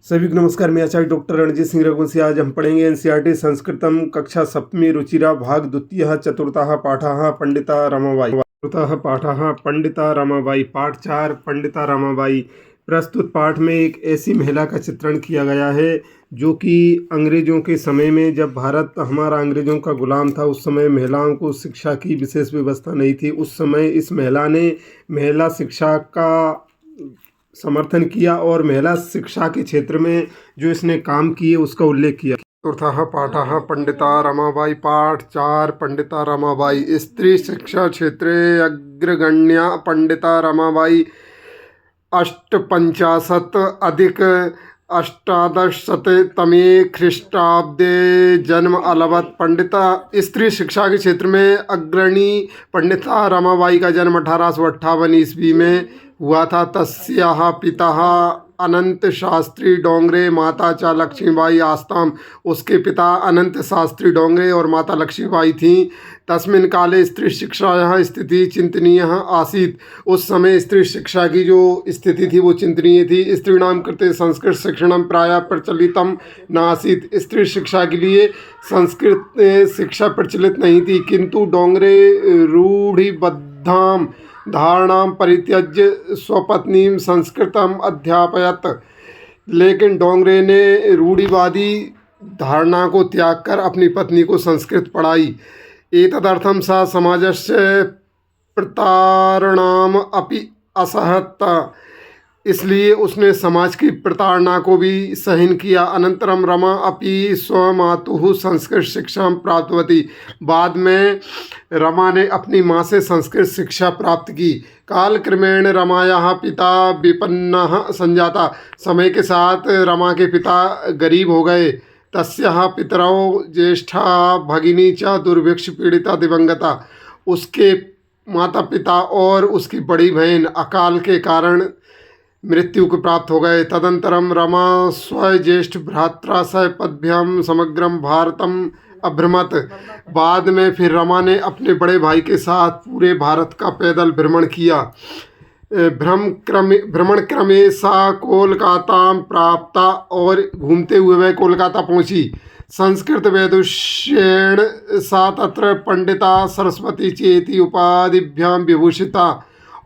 सभी को नमस्कार। मैं आचार्य डॉक्टर रणजीत सिंह रघुवंशी। आज हम पढ़ेंगे एनसीईआरटी संस्कृतम कक्षा सप्तमी रुचिरा भाग द्वितीय चतुर्थः पाठः पंडिता रमाबाई। चतुर्थः पाठः पंडिता रमाबाई। पाठ 4 पंडिता रमाबाई। प्रस्तुत पाठ में एक ऐसी महिला का चित्रण किया गया है जो कि अंग्रेजों के समय में, जब भारत हमारा अंग्रेजों का गुलाम था, उस समय महिलाओं को शिक्षा की विशेष व्यवस्था नहीं थी। उस समय इस महिला ने महिला शिक्षा का समर्थन किया और महिला शिक्षा के क्षेत्र में जो इसने काम किए उसका उल्लेख किया। चतुर्थः पाठः पंडिता रमाबाई। पाठ 4 पंडिता रमाबाई। स्त्री शिक्षा क्षेत्रे अग्रगण्या पंडिता रमाबाई 850 अधिक 1800तमे ख्रीष्टाब्दे जन्म अलवत। पंडिता स्त्री शिक्षा के क्षेत्र में अग्रणी पंडिता रमाबाई का जन्म 1858 ईस्वी में हुआ था। तस्याः पिता अनंत शास्त्री डोंगरे माता च लक्ष्मीबाई आस्ताम। उसके पिता अनंत शास्त्री डोंगरे और माता लक्ष्मीबाई थीं। तस्मिन् काले स्त्री शिक्षायाः स्थिति चिंतनीय आसीत्। उस समय स्त्री शिक्षा की जो स्थिति थी वो चिंतनीय थी। स्त्रीणां कृते संस्कृत शिक्षणं प्रायः प्रचलितं न आसीत्। स्त्री शिक्षा के लिए संस्कृत शिक्षा प्रचलित नहीं थी, किंतु डोंगरे रूढ़िबद्धां धारणां परित्यज्य स्वपत्नीं संस्कृतम अध्यापयत। लेकिन डोंगरे ने रूढ़िवादी धारणा को त्याग कर अपनी पत्नी को संस्कृत पढ़ाई। एतदर्थं सा समाजस्य प्रतारणाम अपि असहत। इसलिए उसने समाज की प्रताड़ना को भी सहन किया। अनंतरम रमा अपि स्वमातुः संस्कृत शिक्षा प्राप्तवती। बाद में रमा ने अपनी माँ से संस्कृत शिक्षा प्राप्त की। कालक्रमेण रमायाः पिता विपन्नः संजाता। समय के साथ रमा के पिता गरीब हो गए। तस्याः पितरौ ज्येष्ठा भगिनी च दुर्भिक्ष पीड़िता दिवंगता। उसके माता पिता और उसकी बड़ी बहन अकाल के कारण मृत्यु को प्राप्त हो गए। तदंतरम रमा स्वज्येष्ठ भ्रात्रा सह पदभ्याम समग्रम भारतम अभ्रमत। बाद में फिर रमा ने अपने बड़े भाई के साथ पूरे भारत का पैदल भ्रमण किया। भ्रमण क्रमे सा कोलकाता प्राप्ता और घूमते हुए वह कोलकाता पहुंची। संस्कृत वैदुष्येण सा तत्र पंडिता सरस्वती चेति उपाधिभ्याम विभूषिता।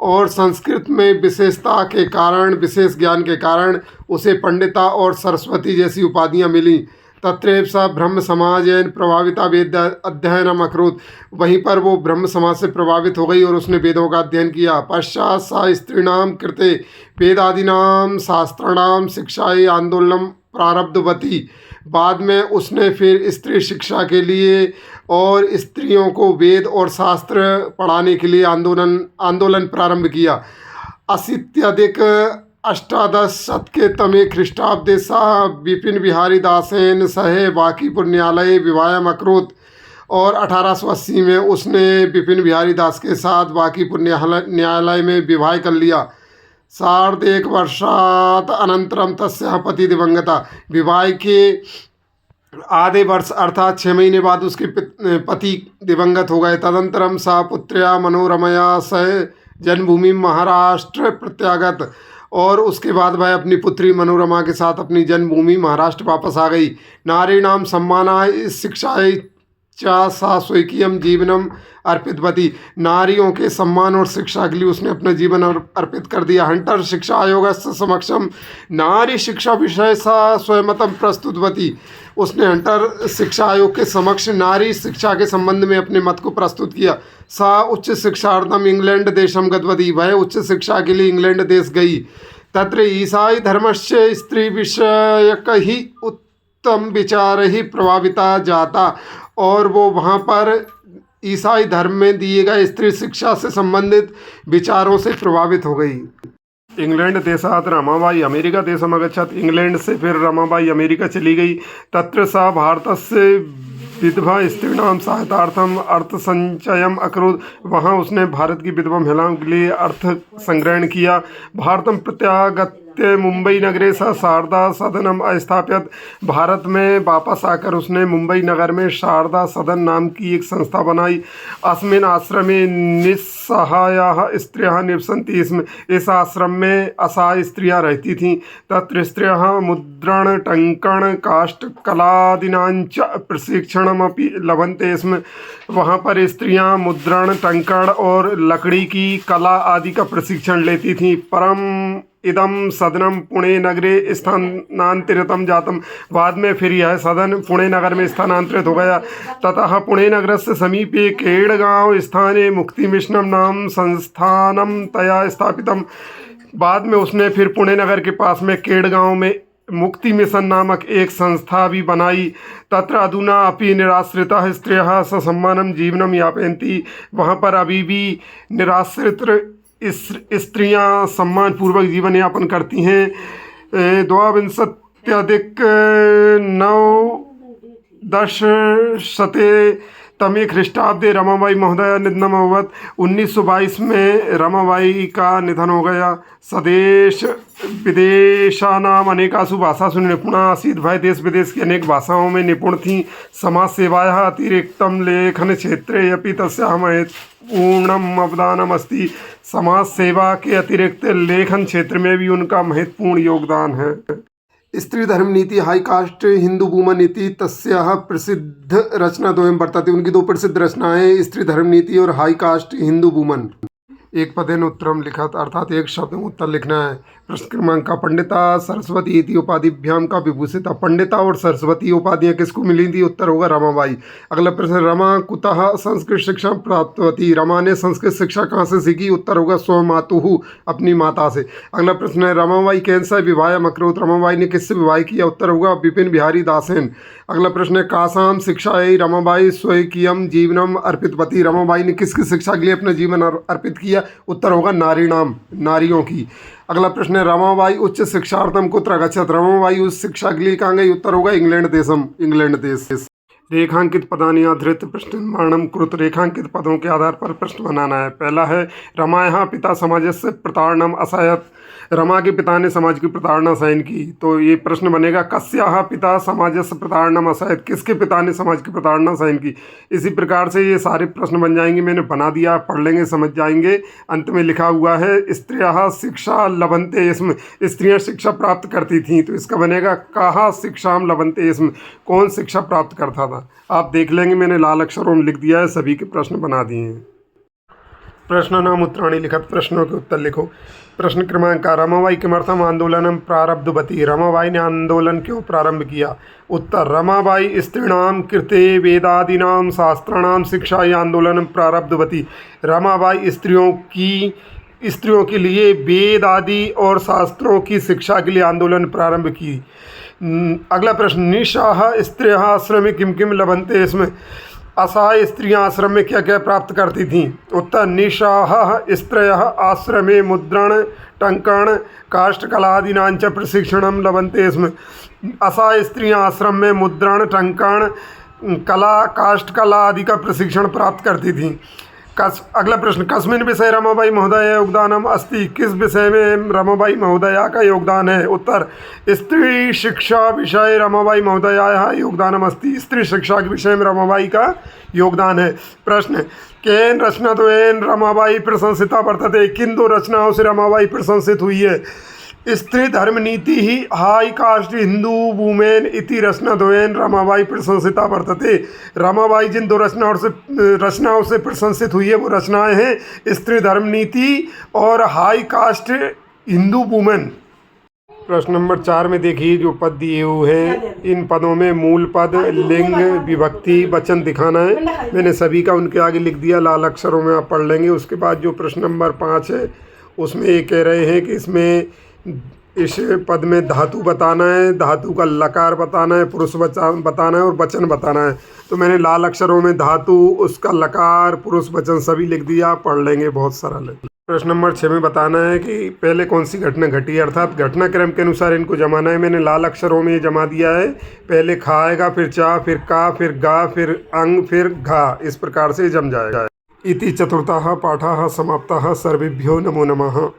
और संस्कृत में विशेषता के कारण, विशेष ज्ञान के कारण उसे पंडिता और सरस्वती जैसी उपाधियां मिली। तत्रैव सा ब्रह्म समाजेन प्रभाविता वेद अध्ययनम अकरोत्। वहीं पर वो ब्रह्म समाज से प्रभावित हो गई और उसने वेदों का अध्ययन किया। पश्चात सा स्त्रीणां कृते वेदादीनां शास्त्राणां शिक्षायै आंदोलनम प्रारब्धवती। बाद में उसने फिर स्त्री शिक्षा के लिए और स्त्रियों को वेद और शास्त्र पढ़ाने के लिए आंदोलन प्रारंभ किया। 80 अष्टादश शतके तमे ख्रीष्टाब्दे सा विपिन बिहारी दासेन सह बांकीपुर न्यायालय विवाहम अकरोत्। और 1880 में उसने विपिन बिहारी दास के साथ बांकीपुर न्यायालय में विवाह कर लिया। 1.5 वर्षात् अनंतरम तस्याः पति दिवंगता। विवाह के आधे वर्ष अर्थात 6 महीने बाद उसके पति दिवंगत हो गए। तदंतरम सा पुत्र्या मनोरमया सह जन्मभूमि महाराष्ट्र प्रत्यागत। और उसके बाद वह अपनी पुत्री मनोरमा के साथ अपनी जन्मभूमि महाराष्ट्र वापस आ गई। नारीणाम सम्मानाय शिक्षायै चा सा स्वकीयम जीवनम अर्पितवती। नारियों के सम्मान और शिक्षा के लिए उसने अपना जीवन अर्पित कर दिया। हंटर शिक्षा आयोग समक्षम नारी शिक्षा विषय सा स्वयंतम प्रस्तुतवती। उसने हंटर शिक्षा आयोग के समक्ष नारी शिक्षा के संबंध में अपने मत को प्रस्तुत किया। सा उच्च शिक्षार्थम इंग्लैंड देशम गतवती। वह उच्च शिक्षा के लिए इंग्लैंड देश गई। तत्र ईसाई धर्मस्य स्त्री विषयक ही उत्तम विचार ही प्रभाविता जाता। और वो वहाँ पर ईसाई धर्म में दिए गए स्त्री शिक्षा से संबंधित विचारों से प्रभावित हो गई। इंग्लैंड देशात् रमाबाई अमेरिका देशम अगच्छत्। इंग्लैंड से फिर रमाबाई अमेरिका चली गई। तत्र सा भारतस्य विधवा स्त्रीणां सहायतार्थम अर्थ संचयम अकरोत्। वहाँ उसने भारत की विधवा महिलाओं के लिए अर्थ संग्रहण किया। भारतम प्रत्यागत प्रत्यावर्त्य मुंबई नगरे स शारदा सदनम स्थापित। भारत में वापस आकर उसने मुंबई नगर में शारदा सदन नाम की एक संस्था बनाई। अस्मिन् आश्रमे निस्सहायाः स्त्रियः निवसन्ति स्म। इस आश्रम में असहाय स्त्रियां रहती थीं। तत्र स्त्रियः मुद्रण टंकण काष्ठ कलादीनांच प्रशिक्षणमपि लभन्ते स्म। वहाँ पर स्त्रियां मुद्रण टंकण और लकड़ी की कला आदि का प्रशिक्षण लेती थीं। परम इदम सदनम पुणे नगरे स्थानांतरितम जातम। बाद में फिर यह सदन पुणे नगर में स्थानांतरित हो गया। ततः पुणे नगरस्य समीपे केड़गांव स्थाने मुक्ति मिशनम नाम संस्थानम तया स्थापितम। बाद में उसने फिर पुणे नगर के पास में केड़गांव में मुक्ति मिशन नामक एक संस्था भी बनाई। तत्र अधुना अपि निराश्रिताः स्त्रियः ससम्मानं जीवनं यापयन्ति। वहाँ पर अभी भी निराश्रित स्त्रियां सम्मान पूर्वक जीवन यापन करती हैं। 22-9 तमे ख्रीष्टाब्दे रमाबाई महोदय निधनम अभवत्। 1922 में रमाबाई का निधन हो गया। स्वदेश विदेशानाम अनेकासु भाषासु निपुणा आसीत्। वह देश विदेश की अनेक भाषाओं में निपुण थीं। समाज सेवायाः अतिरिक्तं लेखन क्षेत्रे अपि तस्याः महत्वपूर्णम् अवदानम् अस्ति। समाज सेवा के अतिरिक्त लेखन क्षेत्र में भी उनका महत्वपूर्ण योगदान है। स्त्री धर्म नीति हाई कास्ट हिंदू वुमन इति तस्याः प्रसिद्ध रचना द्वयं वर्तते। उनकी दो प्रसिद्ध रचनाएं स्त्री धर्म नीति और हाई कास्ट हिंदू वुमन। एक पदेन उत्तरम लिखत, अर्थात एक शब्द में उत्तर लिखना है। प्रश्न क्रमांक का पंडिता सरस्वती इति उपाधिभ्याम का विभूषित। पंडिता और सरस्वती उपाधियां किसको मिली थी? उत्तर होगा रमाबाई। अगला प्रश्न, रमा कुतः संस्कृत शिक्षा प्राप्तवती। रमा ने संस्कृत शिक्षा कहाँ से सीखी? उत्तर होगा स्वमातुः, अपनी माता से। अगला प्रश्न है, रमाबाई कैंसा विवाह अकरोत। रमाबाई ने किससे विवाह किया? उत्तर होगा विपिन बिहारी दासेन। अगला प्रश्न है, कासाम शिक्षा रमाबाई स्वकीयम जीवनम अर्पितवती। रमाबाई ने किसकी शिक्षा के लिए अपना जीवन अर्पित किया? उत्तर होगा नारीणाम, नारियों की। अगला प्रश्न है, रमाबाई उच्च शिक्षार्थम कुत्र गच्छत। रमाबाई उस शिक्षा के लिए कहाँ गई? उत्तर होगा इंग्लैंड देशम, इंग्लैंड देश। रेखांकित पदानि आधारित प्रश्न निर्माणम कुरुत। रेखांकित पदों के आधार पर प्रश्न बनाना है। पहला है, रमायाः पिता समाजस्य प्रताड़नम असहयत्। रमा के पिता ने समाज की प्रताड़ना सहन की। तो ये प्रश्न बनेगा, कस्याः पिता समाजस्य प्रताड़नम असहयत्। किसके पिता ने समाज की प्रताड़ना सहन की। इसी प्रकार से ये सारे प्रश्न बन जाएंगे। मैंने बना दिया, पढ़ लेंगे, समझ जाएंगे। अंत में लिखा हुआ है, स्त्रियः शिक्षा लभन्ते स्म। स्त्रियाँ शिक्षा प्राप्त करती थीं। तो इसका बनेगा, कहाँ शिक्षाम लभन्ते स्म। कौन शिक्षा प्राप्त करता था। आप देख लेंगे, मैंने लाल अक्षरों में लिख दिया है। सभी के प्रश्न बना दिए हैं। प्रश्न नाम उत्तराणि लिखत। प्रश्नों के उत्तर लिखो। प्रश्न क्रमांक, रमाबाई किमर्थम आंदोलनम प्रारब्धवती। रमाबाई ने आंदोलन क्यों प्रारंभ किया? उत्तर, रमाबाई स्त्रीणाम कृते वेदादीनाम शास्त्राणाम शिक्षायै आंदोलनम प्रारब्धवती। रमाबाई स्त्रियों के लिए वेद आदि और शास्त्रों की शिक्षा के लिए आंदोलन प्रारंभ की। अगला प्रश्न, निशाः स्त्रियः आश्रमे किम किम लभन्ते स्म। असहाय स्त्रियां आश्रम में क्या क्या प्राप्त करती थीं? उत्तर, निशाः स्त्रियः आश्रमे मुद्रण टंकण काष्ठकलादीनांच प्रशिक्षणम लभन्ते स्म। असहाय स्त्रियां आश्रम में मुद्रण टंकण कला काष्ठकला आदि का प्रशिक्षण प्राप्त करती थीं। अगला प्रश्न, कस्मिन् विषये रमाबाई महोदय योगदानम अस्ति। किस विषय में रमाबाई महोदया का योगदान है? उत्तर, स्त्री शिक्षा विषय रमाबाई महोदया योगदानम अस्ति। स्त्री शिक्षा के विषय में रमाबाई का योगदान है। प्रश्न, केन रचनाद्वयेन रमाबाई प्रशंसिता वर्तते। किन दो रचनाओं से रमाबाई प्रशंसित हुई है? स्त्री धर्म नीति ही हाई कास्ट हिंदू वुमेन इति रचनाद्वयेन रमाबाई प्रशंसिता वर्तते। रमाबाई जिन दो रचनाओं से प्रशंसित हुई है वो रचनाएं हैं स्त्री धर्म नीति और हाई कास्ट हिंदू वुमेन। प्रश्न नंबर 4 में देखिए, जो पद दिए हुए हैं इन पदों में मूल पद, लिंग, विभक्ति, वचन दिखाना है। मैंने सभी का उनके आगे लिख दिया, लाल अक्षरों में आप पढ़ लेंगे। उसके बाद जो प्रश्न नंबर 5 है उसमें ये कह रहे हैं कि इसमें इस पद में धातु बताना है, धातु का लकार बताना है, पुरुष वचन बताना है और वचन बताना है। तो मैंने लाल अक्षरों में धातु, उसका लकार, पुरुष वचन सभी लिख दिया, पढ़ लेंगे, बहुत सरल है। प्रश्न नंबर 6 में बताना है कि पहले कौन सी घटना घटी है, अर्थात घटनाक्रम के अनुसार इनको जमाना है। मैंने लाल अक्षरों में ये जमा दिया है। पहले खा आएगा, फिर चा, फिर का, फिर गा, फिर अंग, फिर घा। इस प्रकार से जम जाएगा। इति चतुर्थः पाठः समाप्तः। सर्वेभ्यो नमो नमः।